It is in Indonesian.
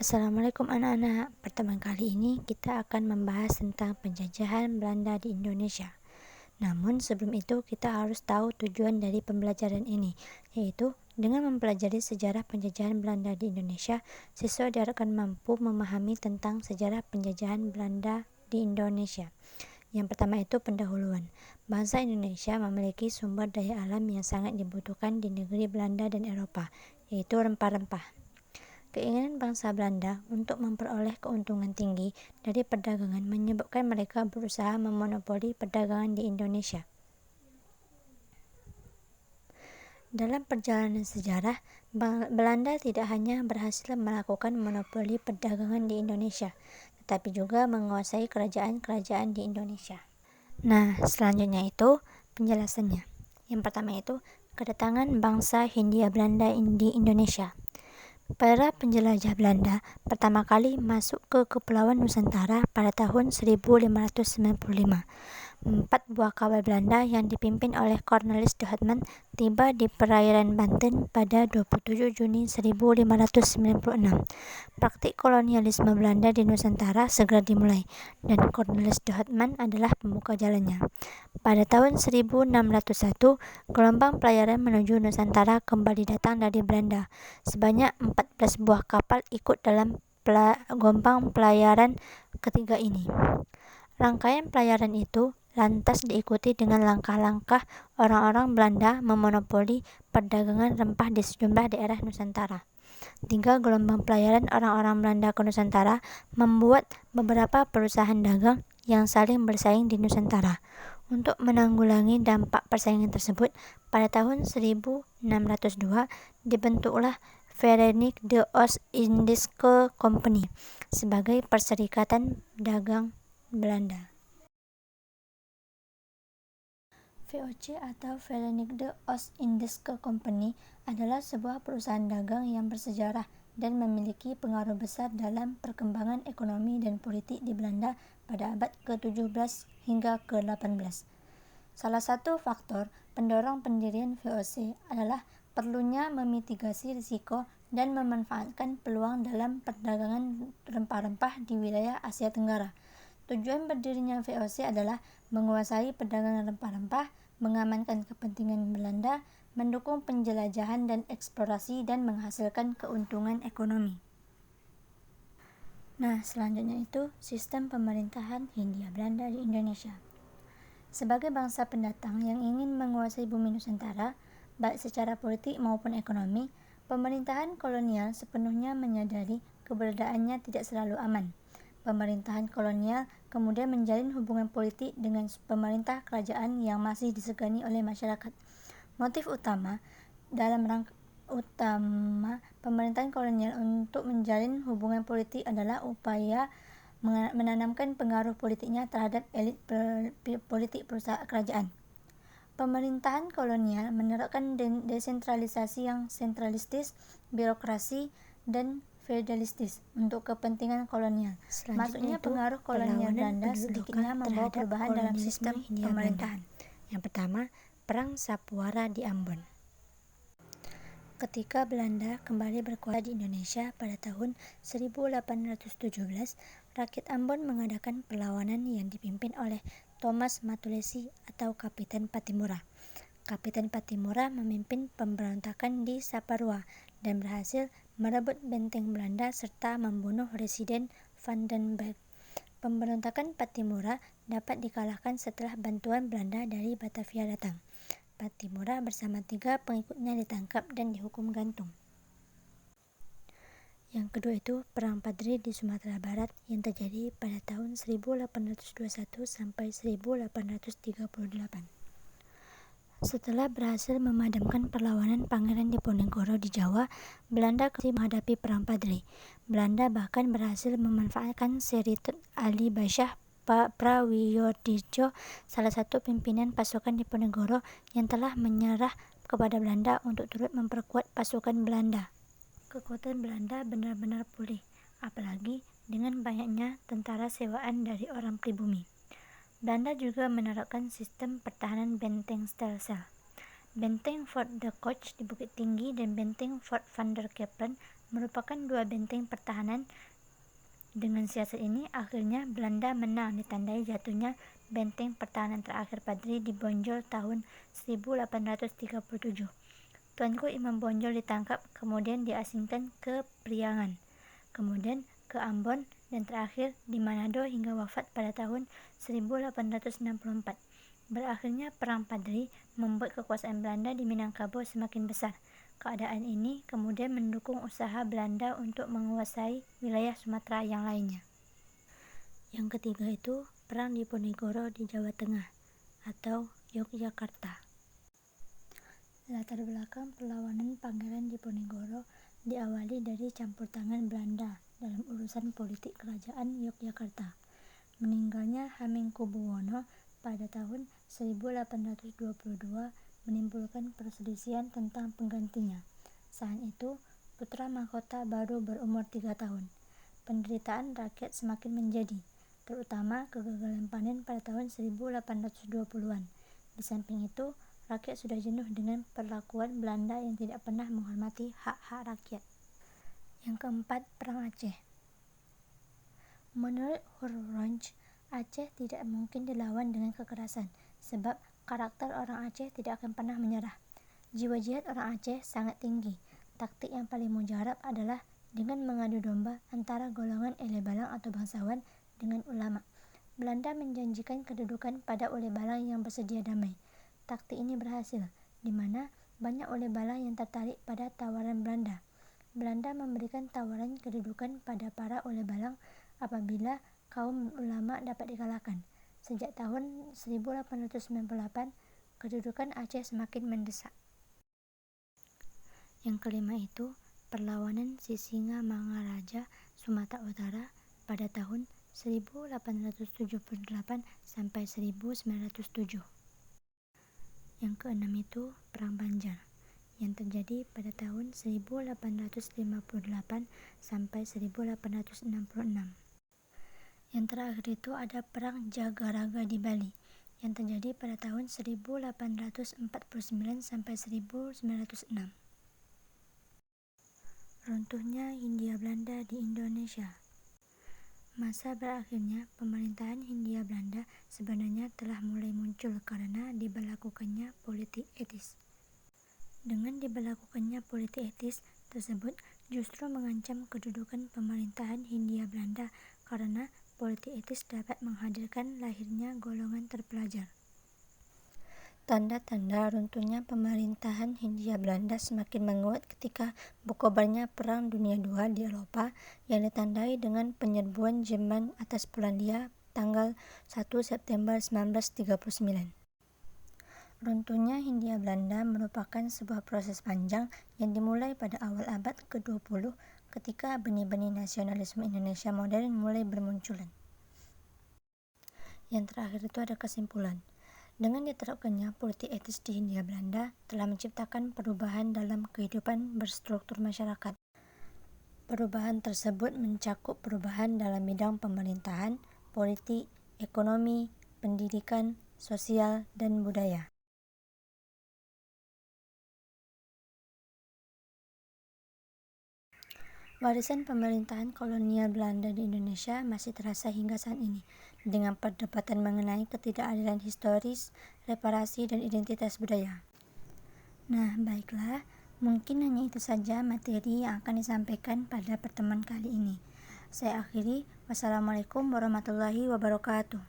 Assalamualaikum anak-anak. Pertemuan kali ini kita akan membahas tentang penjajahan Belanda di Indonesia. Namun sebelum itu kita harus tahu tujuan dari pembelajaran ini, yaitu dengan mempelajari sejarah penjajahan Belanda di Indonesia, siswa diharapkan mampu memahami tentang sejarah penjajahan Belanda di Indonesia. Yang pertama itu pendahuluan. Bangsa Indonesia memiliki sumber daya alam yang sangat dibutuhkan di negeri Belanda dan Eropa, yaitu rempah-rempah. Keinginan bangsa Belanda untuk memperoleh keuntungan tinggi dari perdagangan menyebabkan mereka berusaha memonopoli perdagangan di Indonesia. Dalam perjalanan sejarah, Belanda tidak hanya berhasil melakukan monopoli perdagangan di Indonesia, tetapi juga menguasai kerajaan-kerajaan di Indonesia. Nah, selanjutnya itu penjelasannya. Yang pertama itu kedatangan bangsa Hindia Belanda di Indonesia. Para penjelajah Belanda pertama kali masuk ke Kepulauan Nusantara pada tahun 1595. 4 buah kapal Belanda yang dipimpin oleh Cornelis de Houtman tiba di perairan Banten pada 27 Juni 1596. Praktik kolonialisme Belanda di Nusantara segera dimulai, dan Cornelis de Houtman adalah pembuka jalannya. Pada tahun 1601, gelombang pelayaran menuju Nusantara kembali datang dari Belanda. Sebanyak 14 buah kapal ikut dalam gelombang pelayaran ketiga ini. Rangkaian pelayaran itu lantas diikuti dengan langkah-langkah orang-orang Belanda memonopoli perdagangan rempah di sejumlah daerah Nusantara. 3 gelombang pelayaran orang-orang Belanda ke Nusantara membuat beberapa perusahaan dagang yang saling bersaing di Nusantara. Untuk menanggulangi dampak persaingan tersebut, pada tahun 1602 dibentuklah Vereniging de Oost-Indische Compagnie sebagai perserikatan dagang Belanda. VOC atau Verenigde Oost-Indische Compagnie adalah sebuah perusahaan dagang yang bersejarah dan memiliki pengaruh besar dalam perkembangan ekonomi dan politik di Belanda pada abad ke-17 hingga ke-18. Salah satu faktor pendorong pendirian VOC adalah perlunya memitigasi risiko dan memanfaatkan peluang dalam perdagangan rempah-rempah di wilayah Asia Tenggara. Tujuan berdirinya VOC adalah menguasai perdagangan rempah-rempah, mengamankan kepentingan Belanda, mendukung penjelajahan dan eksplorasi, dan menghasilkan keuntungan ekonomi. Nah, selanjutnya itu sistem pemerintahan Hindia Belanda di Indonesia. Sebagai bangsa pendatang yang ingin menguasai bumi Nusantara, baik secara politik maupun ekonomi, pemerintahan kolonial sepenuhnya menyadari keberadaannya tidak selalu aman. Pemerintahan kolonial kemudian menjalin hubungan politik dengan pemerintah kerajaan yang masih disegani oleh masyarakat. Motif utama pemerintahan kolonial untuk menjalin hubungan politik adalah upaya menanamkan pengaruh politiknya terhadap elit politik kerajaan. Pemerintahan kolonial menerapkan desentralisasi yang sentralistis, birokrasi, dan feudalistis untuk kepentingan kolonial. Maksudnya pengaruh kolonial Belanda sedikitnya membawa perubahan dalam sistem pemerintahan. Yang pertama, Perang Sapuara di Ambon. Ketika Belanda kembali berkuasa di Indonesia pada tahun 1817, rakyat Ambon mengadakan perlawanan yang dipimpin oleh Thomas Matulesi atau Kapitan Pattimura. Kapitan Pattimura memimpin pemberontakan di Saparua dan berhasil merebut benteng Belanda serta membunuh Residen Van den Berg. Pemberontakan Pattimura dapat dikalahkan setelah bantuan Belanda dari Batavia datang. Pattimura bersama 3 pengikutnya ditangkap dan dihukum gantung. Yang kedua itu Perang Padri di Sumatera Barat yang terjadi pada tahun 1821 sampai 1838. Setelah berhasil memadamkan perlawanan Pangeran Diponegoro di Jawa, Belanda kembali menghadapi Perang Padri. Belanda bahkan berhasil memanfaatkan Seri Tut Ali Basyah Prawiyodidjo, salah satu pimpinan pasukan Diponegoro yang telah menyerah kepada Belanda, untuk turut memperkuat pasukan Belanda. Kekuatan Belanda benar-benar pulih, apalagi dengan banyaknya tentara sewaan dari orang pribumi. Belanda juga menerapkan sistem pertahanan benteng Stelsel. Benteng Fort de Kock di Bukit Tinggi dan benteng Fort van der Capellen merupakan dua benteng pertahanan. Dengan siasat ini, akhirnya Belanda menang, ditandai jatuhnya benteng pertahanan terakhir Padri di Bonjol tahun 1837. Tuanku Imam Bonjol ditangkap, kemudian diasingkan ke Priangan, kemudian ke Ambon, dan terakhir di Manado hingga wafat pada tahun 1864. Berakhirnya Perang Padri membuat kekuasaan Belanda di Minangkabau semakin besar. Keadaan ini kemudian mendukung usaha Belanda untuk menguasai wilayah Sumatera yang lainnya. Yang ketiga itu Perang Diponegoro di Jawa Tengah atau Yogyakarta. Latar belakang perlawanan Pangeran Diponegoro diawali dari campur tangan Belanda dalam urusan politik kerajaan Yogyakarta. Meninggalnya Hamengkubuwono pada tahun 1822 menimbulkan perselisihan tentang penggantinya. Saat itu, putra mahkota baru berumur 3 tahun. Penderitaan rakyat semakin menjadi, terutama kegagalan panen pada tahun 1820-an. Di samping itu, rakyat sudah jenuh dengan perlakuan Belanda yang tidak pernah menghormati hak-hak rakyat. Yang keempat, Perang Aceh. Menurut Hurronj, Aceh tidak mungkin dilawan dengan kekerasan, sebab karakter orang Aceh tidak akan pernah menyerah. Jiwa jihad orang Aceh sangat tinggi. Taktik yang paling mujarab adalah dengan mengadu domba antara golongan Elebalang atau bangsawan dengan ulama. Belanda menjanjikan kedudukan pada Olebalang yang bersedia damai. Taktik ini berhasil, di mana banyak Olebalang yang tertarik pada tawaran Belanda. Belanda memberikan tawaran kedudukan pada para Olebalang apabila kaum ulama dapat dikalahkan. Sejak tahun 1898, kedudukan Aceh semakin mendesak. Yang kelima itu perlawanan Sisingamangaraja Sumatera Utara pada tahun 1878 sampai 1907. Yang keenam itu Perang Banjar yang terjadi pada tahun 1858 sampai 1866. Yang terakhir itu ada Perang Jagaraga di Bali yang terjadi pada tahun 1849 sampai 1906. Runtuhnya Hindia Belanda di Indonesia. Masa berakhirnya pemerintahan Hindia Belanda sebenarnya telah mulai muncul karena diberlakukannya politik etis. Dengan diberlakukannya politik etis tersebut justru mengancam kedudukan pemerintahan Hindia Belanda karena politik etis dapat menghadirkan lahirnya golongan terpelajar. Tanda-tanda runtuhnya pemerintahan Hindia Belanda semakin menguat ketika berkobarnya Perang Dunia II di Eropa yang ditandai dengan penyerbuan Jerman atas Polandia tanggal 1 September 1939. Runtuhnya Hindia Belanda merupakan sebuah proses panjang yang dimulai pada awal abad ke-20 ketika benih-benih nasionalisme Indonesia modern mulai bermunculan. Yang terakhir itu ada kesimpulan. Dengan diterapkannya politik etis di Hindia Belanda telah menciptakan perubahan dalam kehidupan berstruktur masyarakat. Perubahan tersebut mencakup perubahan dalam bidang pemerintahan, politik, ekonomi, pendidikan, sosial, dan budaya. Warisan pemerintahan kolonial Belanda di Indonesia masih terasa hingga saat ini, dengan perdebatan mengenai ketidakadilan historis, reparasi, dan identitas budaya. Nah, baiklah, mungkin hanya itu saja materi yang akan disampaikan pada pertemuan kali ini. Saya akhiri, wassalamualaikum warahmatullahi wabarakatuh.